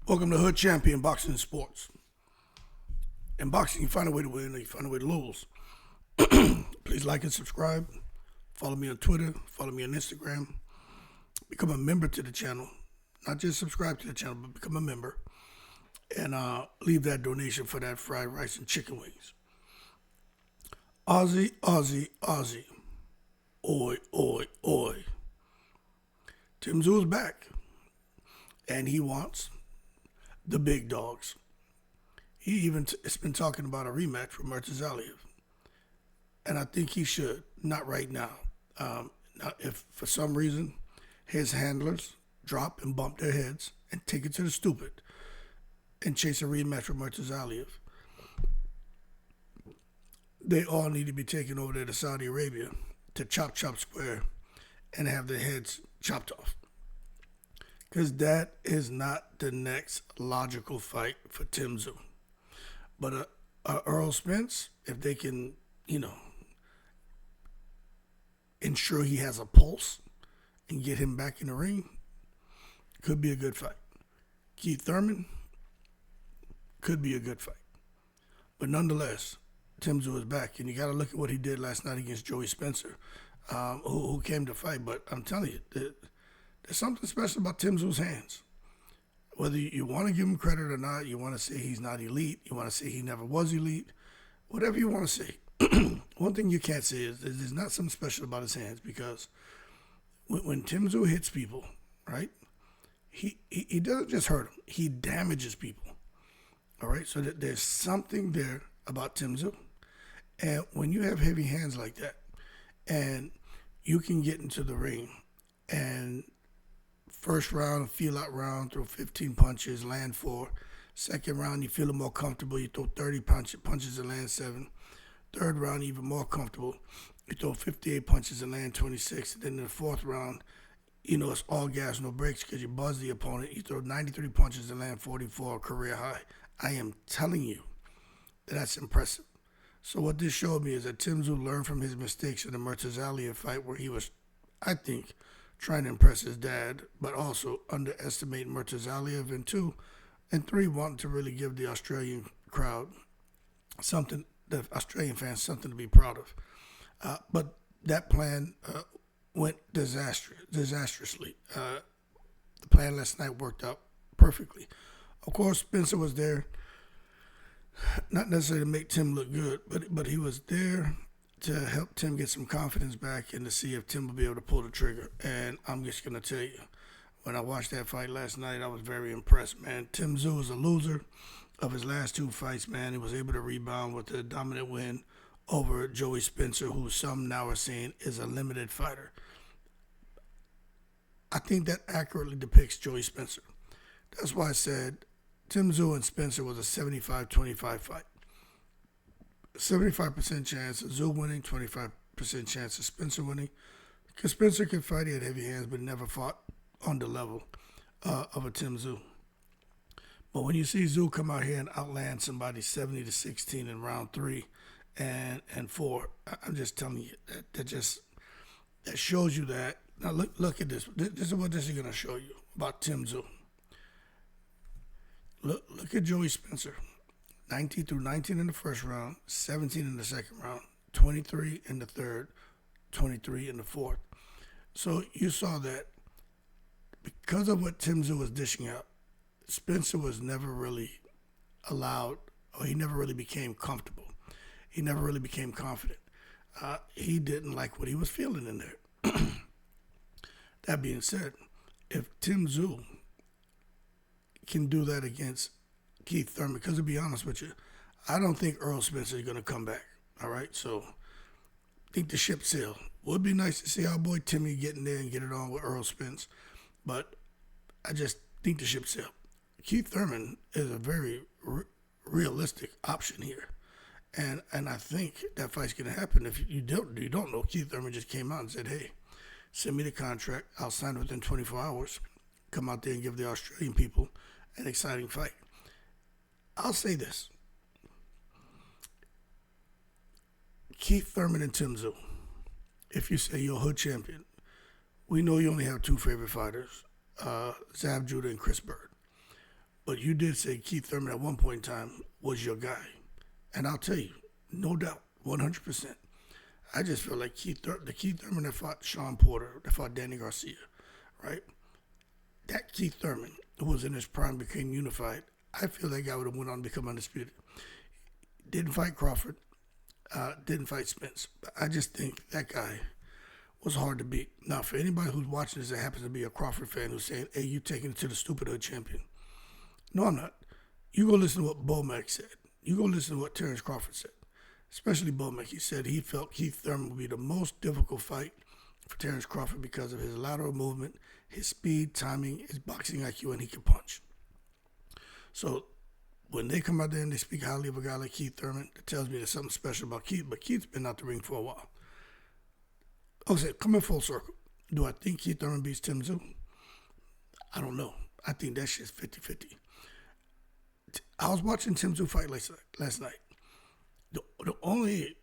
Welcome to Hood Champion Boxing and Sports. In boxing, you find a way to win or you find a way to lose. Please like and subscribe. Follow me on Twitter. Follow me on Instagram. Become a member to the channel. Not just subscribe to the channel, but become a member. And leave that donation for that fried rice and chicken wings. Aussie, Aussie, Aussie. Oi, oi, oi. Tim Tszyu is back. And he wants the big dogs. He even has been talking about a rematch with Murtazaliev. And I think he should, not right now. Now, if for some reason his handlers drop and bump their heads and take it to the stupid and chase a rematch with Murtazaliev, they all need to be taken over there to Saudi Arabia to chop square and have their heads chopped off. Because that is not the next logical fight for Tim Tszyu. But Earl Spence, if they can, ensure he has a pulse and get him back in the ring, could be a good fight. Keith Thurman could be a good fight. But nonetheless, Tim Tszyu is back, and you got to look at what he did last night against Joey Spencer, who came to fight. But I'm telling you, there's something special about Tim Tszyu's hands. Whether you want to give him credit or not, you want to say he's not elite, you want to say he never was elite, whatever you want to say. One thing you can't say is there's not something special about his hands, because when Tim Tszyu hits people, right, he doesn't just hurt them, he damages people. All right, so there's something there about Tim Tszyu. And when you have heavy hands like that, and you can get into the ring and first round, feel out round, throw 15 punches, land 4. Second round, you feel more comfortable, you throw 30 punches and land 7. Third round, even more comfortable, you throw 58 punches and land 26. And then in the fourth round, it's all gas, no brakes, because you buzz the opponent. You throw 93 punches and land 44, career high. I am telling you that's impressive. So what this showed me is that Tim Tszyu learned from his mistakes in the Murtazaliev fight, where he was, I think, trying to impress his dad, but also underestimate Murtazaliev, and 2, and 3, wanting to really give the Australian crowd something, the Australian fans something to be proud of. But that plan went disastrously. The plan last night worked out perfectly. Of course, Spencer was there, not necessarily to make Tim look good, but he was there to help Tim get some confidence back and to see if Tim will be able to pull the trigger. And I'm just going to tell you, when I watched that fight last night, I was very impressed, man. Tim Tszyu was a loser of his last 2 fights, man. He was able to rebound with a dominant win over Joey Spencer, who some now are saying is a limited fighter. I think that accurately depicts Joey Spencer. That's why I said Tim Tszyu and Spencer was a 75-25 fight. 75% chance of Tszyu winning, 25% chance of Spencer winning. Because Spencer could fight, he had heavy hands, but never fought on the level of a Tim Tszyu. But when you see Tszyu come out here and outland somebody 70-16 in round 3 and 4, I'm just telling you, that shows you that. Now look at this. This is what this is going to show you about Tim Tszyu. Look at Joey Spencer. 19 through 19 in the first round, 17 in the second round, 23 in the third, 23 in the fourth. So you saw that because of what Tim Tszyu was dishing out, Spencer was never really allowed, or he never really became comfortable. He never really became confident. He didn't like what he was feeling in there. That being said, if Tim Tszyu can do that against Keith Thurman, because to be honest with you, I don't think Earl Spence is going to come back. All right, so I think the ship sailed. Would be nice to see our boy Timmy get in there and get it on with Earl Spence, but I just think the ship sailed. Keith Thurman is a very realistic option here, and I think that fight's going to happen. If you don't know, Keith Thurman just came out and said, "Hey, send me the contract. I'll sign it within 24 hours. Come out there and give the Australian people an exciting fight." I'll say this. Keith Thurman and Tim Tszyu, if you say you're a hood champion, we know you only have 2 favorite fighters, Zab Judah and Chris Bird. But you did say Keith Thurman at one point in time was your guy. And I'll tell you, no doubt, 100%. I just feel like the Keith Thurman that fought Sean Porter, that fought Danny Garcia, right? That Keith Thurman, who was in his prime, became unified. I feel that guy would have went on to become undisputed. Didn't fight Crawford, didn't fight Spence. But I just think that guy was hard to beat. Now, for anybody who's watching this that happens to be a Crawford fan who's saying, hey, you taking it to the stupidhood champion. No, I'm not. You go listen to what Bomac said. You go listen to what Terrence Crawford said. Especially Bomac. He said he felt Keith Thurman would be the most difficult fight for Terrence Crawford because of his lateral movement, his speed, timing, his boxing IQ, and he can punch. So when they come out there and they speak highly of a guy like Keith Thurman, it tells me there's something special about Keith. But Keith's been out the ring for a while. Okay, coming full circle. Do I think Keith Thurman beats Tim Tszyu? I don't know. I think that shit's 50-50. I was watching Tim Tszyu fight last night. The only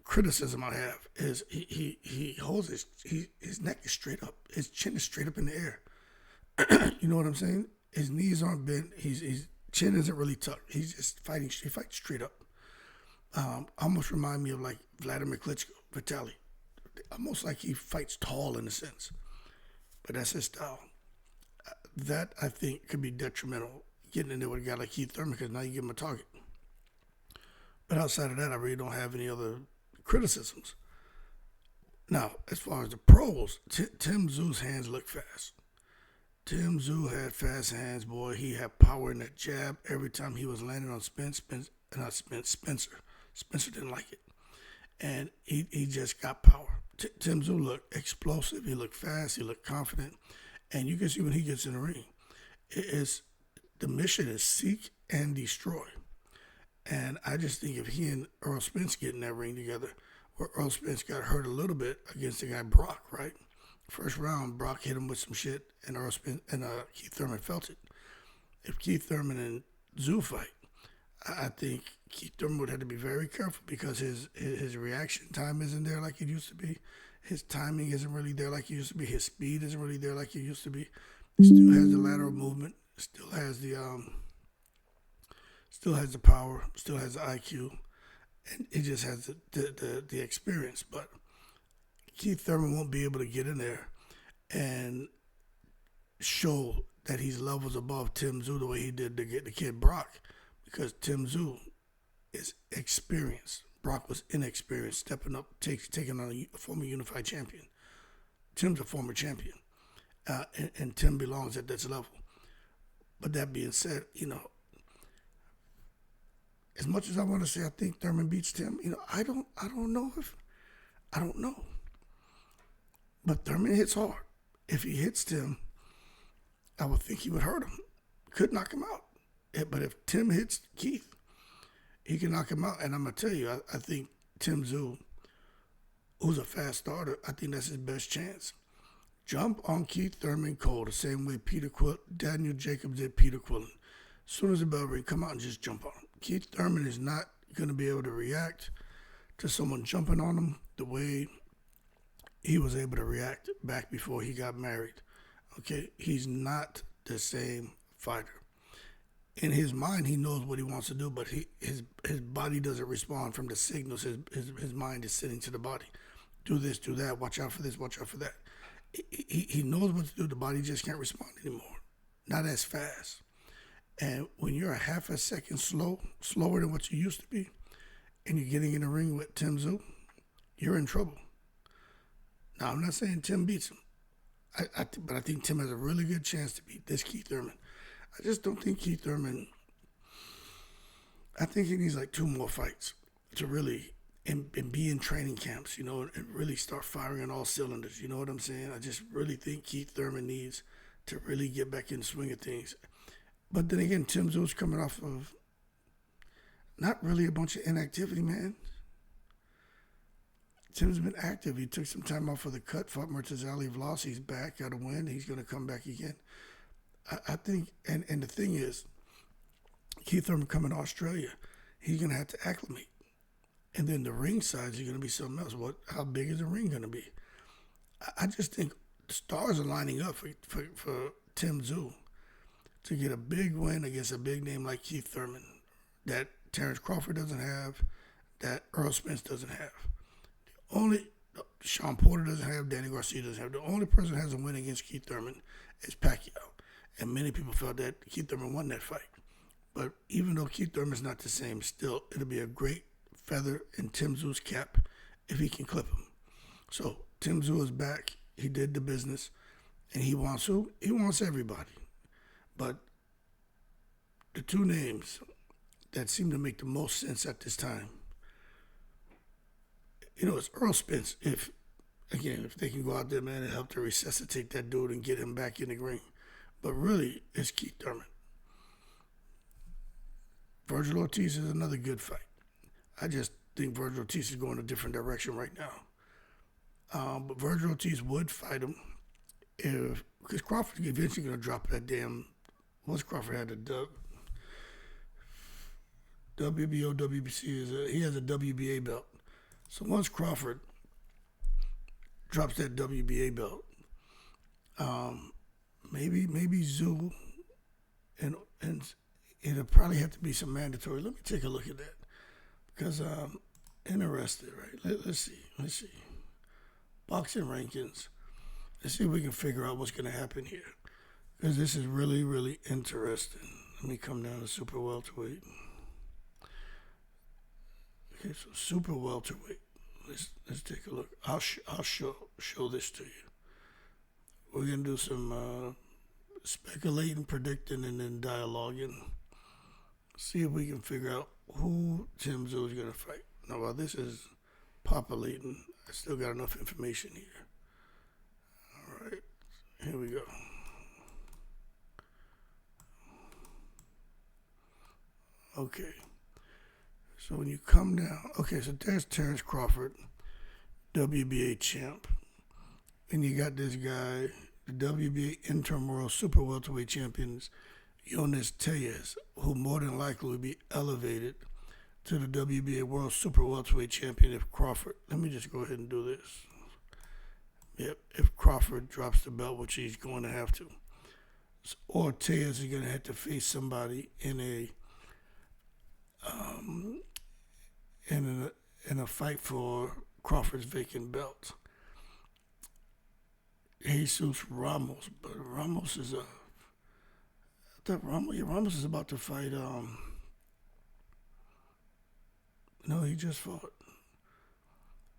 criticism I have is he holds his neck is straight up. His chin is straight up in the air. You know what I'm saying? His knees aren't bent. His chin isn't really tucked. He's just fighting. He fights straight up. Almost remind me of like Vladimir Klitschko, Vitaly. Almost like he fights tall in a sense. But that's his style. That, I think, could be detrimental, getting in there with a guy like Keith Thurman, because now you give him a target. But outside of that, I really don't have any other criticisms. Now, as far as the pros, Tim Tszyu's hands look fast. Tim Tszyu had fast hands, boy. He had power in that jab every time he was landing on Spencer. Spencer didn't like it. And he just got power. Tim Tszyu looked explosive. He looked fast. He looked confident. And you can see when he gets in the ring, the mission is seek and destroy. And I just think if he and Earl Spence get in that ring together, where Earl Spence got hurt a little bit against the guy Brock, right? First round, Brock hit him with some shit, and Keith Thurman felt it. If Keith Thurman and Tszyu fight, I think Keith Thurman would have to be very careful because his reaction time isn't there like it used to be. His timing isn't really there like it used to be. His speed isn't really there like it used to be. He still has the lateral movement. Still has the power. Still has the IQ, and it just has the experience. But Keith Thurman won't be able to get in there and show that he's levels above Tim Tszyu the way he did to get the kid Brock, because Tim Tszyu is experienced. Brock was inexperienced, stepping up, taking on a former unified champion. Tim's a former champion, and Tim belongs at this level. But that being said, as much as I want to say I think Thurman beats Tim, I don't know. But Thurman hits hard. If he hits Tim, I would think he would hurt him. Could knock him out. But if Tim hits Keith, he can knock him out. And I'm going to tell you, I think Tim Tszyu, who's a fast starter, I think that's his best chance. Jump on Keith Thurman cold the same way Daniel Jacobs did Peter Quillen. As soon as the bell rings, come out and just jump on him. Keith Thurman is not going to be able to react to someone jumping on him the way he was able to react back before he got married. Okay? He's not the same fighter. In his mind, he knows what he wants to do, but his body doesn't respond from the signals his mind is sending to the body. Do this, do that, watch out for this, watch out for that. He knows what to do, the body just can't respond anymore. Not as fast. And when you're a half a second slower than what you used to be, and you're getting in the ring with Tim Tszyu, you're in trouble. Now, I'm not saying Tim beats him, but I think Tim has a really good chance to beat this Keith Thurman. I just don't think Keith Thurman, I think he needs like 2 more fights to really, and be in training camps, and really start firing on all cylinders. You know what I'm saying? I just really think Keith Thurman needs to really get back in the swing of things. But then again, Tim Tszyu's coming off of not really a bunch of inactivity, man. Tim's been active. He took some time off for the cut, fought Murtazali, lost. He's back, got a win. He's going to come back again. I think, and the thing is, Keith Thurman coming to Australia, he's going to have to acclimate. And then the ring size is going to be something else. How big is the ring going to be? I just think the stars are lining up for Tim Tszyu to get a big win against a big name like Keith Thurman that Terrence Crawford doesn't have, that Earl Spence doesn't have. Only Sean Porter doesn't have, Danny Garcia doesn't have. The only person that has a win against Keith Thurman is Pacquiao. And many people felt that Keith Thurman won that fight. But even though Keith Thurman's not the same, still, it'll be a great feather in Tim Tszyu's cap if he can clip him. So Tim Tszyu is back. He did the business. And he wants who? He wants everybody. But the two names that seem to make the most sense at this time, it's Earl Spence. If they can go out there, man, and help to resuscitate that dude and get him back in the ring. But really, it's Keith Thurman. Virgil Ortiz is another good fight. I just think Virgil Ortiz is going a different direction right now. But Virgil Ortiz would fight him because Crawford eventually going to drop that damn. Once Crawford had a WBO, WBC he has a WBA belt. So once Crawford drops that WBA belt, maybe Tszyu and it'll probably have to be some mandatory. Let me take a look at that because I'm interested. Right? Let's see. Boxing rankings. Let's see if we can figure out what's going to happen here because this is really, really interesting. Let me come down to super welterweight. Okay, so super welterweight. Let's take a look. I'll show this to you. We're gonna do some speculating, predicting, and then dialoguing. See if we can figure out who Tim Tszyu is gonna fight. Now, while this is populating, I still got enough information here. All right, here we go. Okay. So when you come down, okay, so there's Terrence Crawford, WBA champ. And you got this guy, the WBA interim world super welterweight champions, Jonas Tszyu, who more than likely will be elevated to the WBA world super welterweight champion if Crawford. Let me just go ahead and do this. Yep, if Crawford drops the belt, which he's going to have to. Or Tszyu is going to have to face somebody in a fight for Crawford's vacant belt. Jesus Ramos, but Ramos is Ramos is about to fight. No, he just fought.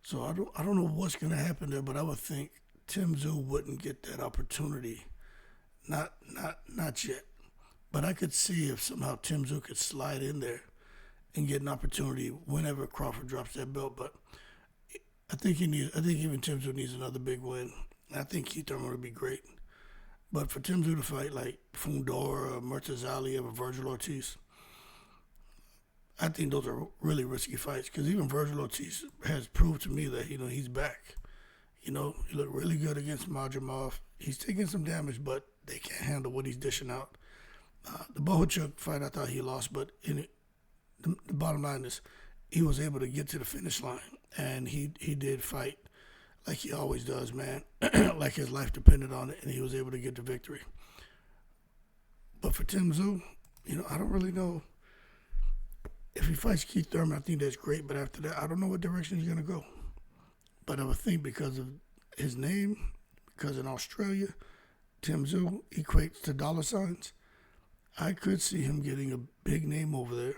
So I don't know what's going to happen there, but I would think Tim Tszyu wouldn't get that opportunity. Not yet. But I could see if somehow Tim Tszyu could slide in there and get an opportunity whenever Crawford drops that belt. But I think even Tim Tszyu needs another big win. I think Keith Thurman would be great. But for Tim Tszyu to fight like Fundora or Murtazali or Virgil Ortiz, I think those are really risky fights because even Virgil Ortiz has proved to me that, he's back. He looked really good against Majamov. He's taking some damage, but they can't handle what he's dishing out. The Bohachuk fight, I thought he lost, but the bottom line is he was able to get to the finish line, and he did fight like he always does, man, like his life depended on it, and he was able to get the victory. But for Tim Tszyu, I don't really know. If he fights Keith Thurman, I think that's great, but after that, I don't know what direction he's going to go. But I would think because of his name, because in Australia, Tim Tszyu equates to dollar signs, I could see him getting a big name over there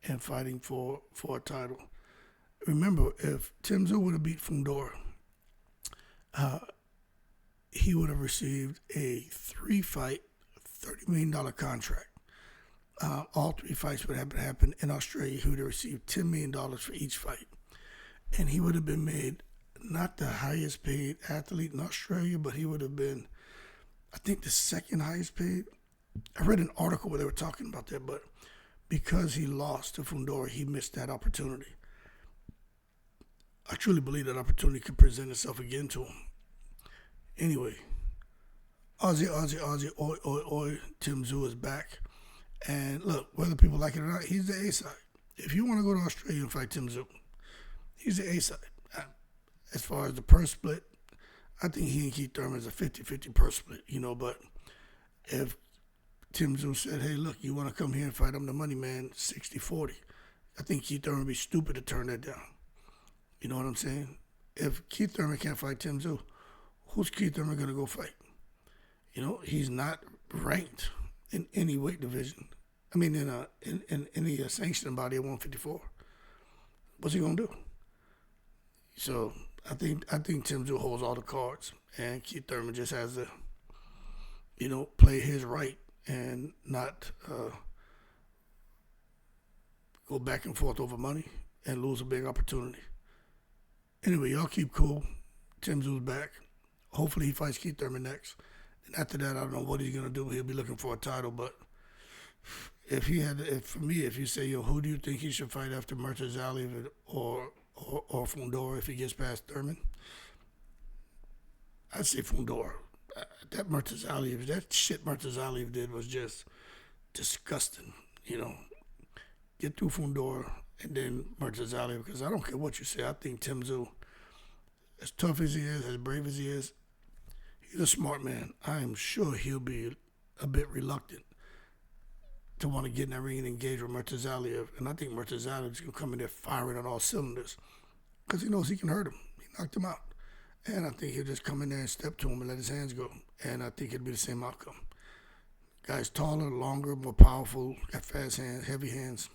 and fighting for a title. Remember, if Tim Tszyu would have beat Fundora, he would have received a 3-fight, $30 million contract. All 3 fights would have happened in Australia. He would have received $10 million for each fight. And he would have been made not the highest paid athlete in Australia, but he would have been, I think, the second highest paid. I read an article where they were talking about that, but because he lost to Fundora, he missed that opportunity. I truly believe that opportunity could present itself again to him. Anyway, Aussie, oi, oi, oi, Tim Tszyu is back. And look, whether people like it or not, he's the A-side. If you want to go to Australia and fight Tim Tszyu, he's the A-side. As far as the purse split, I think he and Keith Thurman is a 50-50 purse split, but if Tszyu said, hey, look, you want to come here and fight? I'm the money man, 60-40. I think Keith Thurman would be stupid to turn that down. You know what I'm saying? If Keith Thurman can't fight Tszyu, who's Keith Thurman going to go fight? You know, he's not ranked in any weight division. I mean, in any sanctioning body at 154. What's he going to do? So I think Tszyu holds all the cards, and Keith Thurman just has to, you know, play his right and not go back and forth over money and lose a big opportunity. Anyway, y'all keep cool. Tszyu's back. Hopefully he fights Keith Thurman next. And after that, I don't know what he's going to do. He'll be looking for a title. But if you say, yo, who do you think he should fight after Murtaza or Fundora if he gets past Thurman? I'd say Fundora. That Murtaza, that shit Murtaza did was just disgusting. You know, get through Fundora and then Murtaza, because I don't care what you say. I think Tszyu, as tough as he is, as brave as he is, he's a smart man. I am sure he'll be a bit reluctant to want to get in that ring and engage with Murtaza. And I think Murtaza is going to come in there firing on all cylinders because he knows he can hurt him. He knocked him out. And I think he'll just come in there and step to him and let his hands go. And I think it'll be the same outcome. Guy's taller, longer, more powerful, got fast hands, heavy hands.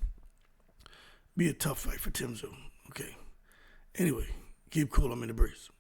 Be a tough fight for Tszyu. Okay. Anyway, keep cool. I'm in the breeze.